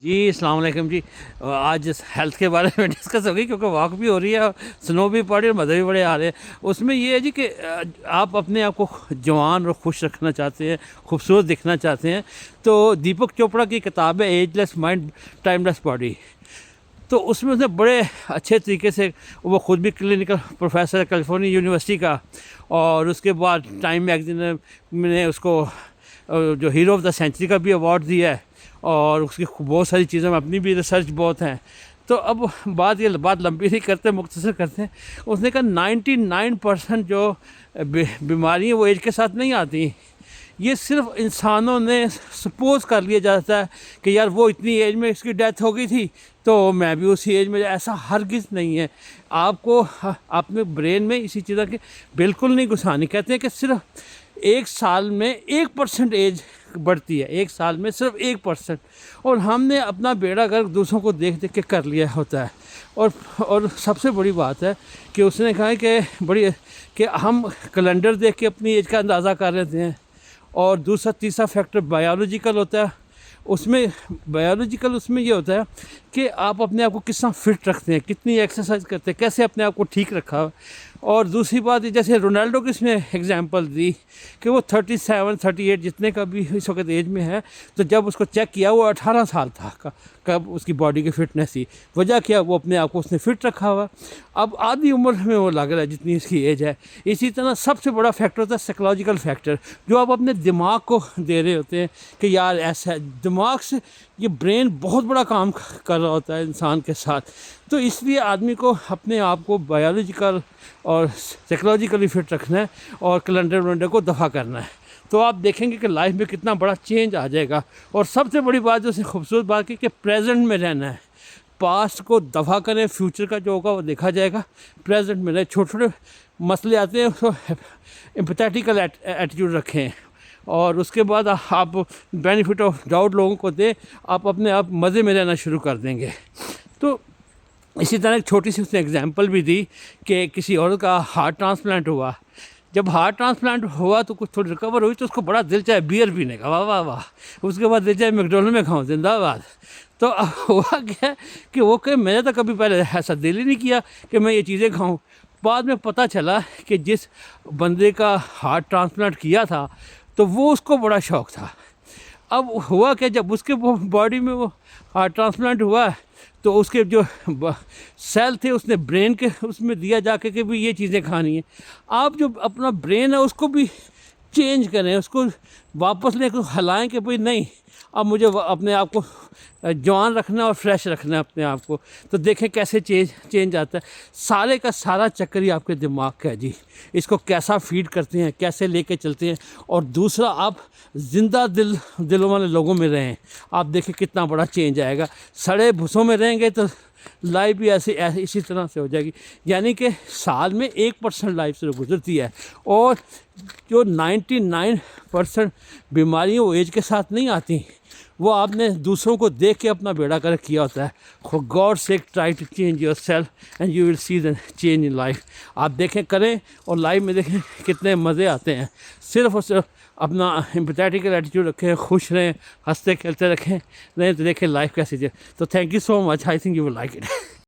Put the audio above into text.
जी, अस्सलाम वालेकुम जी। आज इस हेल्थ के बारे में डिस्कस होगी क्योंकि वॉक भी हो रही है और स्नो भी पड़ रही है और मज़े भी बड़े आ रहे हैं। उसमें ये है जी कि आप अपने आप को जवान और खुश रखना चाहते हैं, खूबसूरत दिखना चाहते हैं, तो दीपक चोपड़ा की किताब है एजलेस माइंड टाइमलेस बॉडी। तो उसमें उसने बड़े अच्छे तरीके से, वो खुद भी क्लिनिकल प्रोफेसर है कैलिफोर्निया यूनिवर्सिटी का, और उसके बाद टाइम मैगजीन ने उसको जो हीरो ऑफ द सेंचुरी का भी अवार्ड दिया है, और उसकी बहुत सारी चीज़ों में अपनी भी रिसर्च बहुत हैं। तो अब बात लंबी नहीं करते, मुख्तसर करते हैं। उसने कहा 99% जो बीमारी वो एज के साथ नहीं आती, ये सिर्फ इंसानों ने सपोज कर लिया जाता है कि यार वो इतनी एज में इसकी डेथ हो गई थी तो मैं भी उसी एज में, ऐसा हरगिज़ नहीं है। आपको अपने ब्रेन में इसी चीज़ की बिल्कुल नहीं घुसानी। कहते हैं कि सिर्फ 1 साल में 1% एज बढ़ती है, 1 साल में सिर्फ 1%। और हमने अपना बेड़ा गर्क दूसरों को देख देख के कर लिया होता है। और सबसे बड़ी बात है कि उसने कहा है कि हम कैलेंडर देख के अपनी एज का अंदाज़ा कर लेते हैं। और दूसरा तीसरा फैक्टर बायोलॉजिकल होता है। उसमें ये होता है कि आप अपने आप को कितना फिट रखते हैं, कितनी एक्सरसाइज करते हैं, कैसे अपने आप को ठीक रखा। और दूसरी बात, जैसे रोनाल्डो की इसमें एग्जांपल दी कि वो 37-38 जितने का भी इस वक्त एज में है, तो जब उसको चेक किया वो 18 साल था कब उसकी बॉडी की फिटनेस थी। वजह क्या, वो अपने आप को उसने फिट रखा हुआ। अब आधी उम्र में वो लग रहा है जितनी इसकी एज है। इसी तरह सबसे बड़ा फैक्टर होता है साइकोलॉजिकल फैक्टर, जो आप अपने दिमाग को दे रहे होते हैं कि यार ऐसा है। दिमाग से ये ब्रेन बहुत बड़ा काम कर रहा होता है इंसान के साथ। तो इसलिए आदमी को अपने आप को बायोलॉजिकल और साइकोलॉजिकली फिट रखना है और कैलेंडर को दफ़ा करना है। तो आप देखेंगे कि लाइफ में कितना बड़ा चेंज आ जाएगा। और सबसे बड़ी बात जो खूबसूरत बात है कि प्रेजेंट में रहना है। पास्ट को दफ़ा करें, फ्यूचर का जो होगा वो देखा जाएगा, प्रेजेंट में रहे। छोटे छोटे मसले आते हैं उसको एम्पैथेटिकल एटीट्यूड रखें, और उसके बाद आप बेनिफिट ऑफ डाउट लोगों को दें, आप अपने आप मज़े में रहना शुरू कर देंगे। तो इसी तरह एक छोटी सी उसने एग्जांपल भी दी कि किसी औरत का हार्ट ट्रांसप्लांट हुआ। जब हार्ट ट्रांसप्लांट हुआ तो कुछ थोड़ी रिकवर हुई तो उसको बड़ा दिल चाहे बियर पीने का, वाह वाह वाह। उसके बाद दिल चाहे मैकडोनल्ड में खाऊं, जिंदाबाद। तो अब हुआ क्या कि वो कहे मैंने तो कभी पहले ऐसा दिल ही नहीं किया कि मैं ये चीज़ें खाऊं। बाद में पता चला कि जिस बंदे का हार्ट ट्रांसप्लांट किया था तो वो उसको बड़ा शौक़ था। अब हुआ क्या, जब उसके वो बॉडी में वो हार्ट ट्रांसप्लांट हुआ तो उसके जो सेल थे उसने ब्रेन के उसमें दिया जाके कि भाई ये चीज़ें खानी है। आप जो अपना ब्रेन है उसको भी चेंज करें, उसको वापस लेकर हिलाएं कि भाई नहीं, अब मुझे अपने आप को जवान रखना है और फ्रेश रखना है अपने आप को। तो देखें कैसे चेंज आता है। सारे का सारा चक्कर ही आपके दिमाग का है जी। इसको कैसा फीड करते हैं, कैसे लेके चलते हैं। और दूसरा, आप ज़िंदा दिलों वाले लोगों में रहें, आप देखें कितना बड़ा चेंज आएगा। सड़े भूसों में रहेंगे तो लाइफ भी ऐसे इसी तरह से हो जाएगी। यानी कि साल में 1% लाइफ से गुजरती है, और जो 99% बीमारियाँ वो एज के साथ नहीं आती, वो आपने दूसरों को देख के अपना बेड़ा गर्क किया होता है। For god sake try to change yourself and you will see the change in life. आप देखें, करें, और लाइफ में देखें कितने मज़े आते हैं। सिर्फ और सिर्फ अपना एम्पैथेटिकल एटीट्यूड रखें, खुश रहें, हंसते खेलते रखें, नहीं तो देखें लाइफ कैसी है। तो thank you so much, I think you will like it.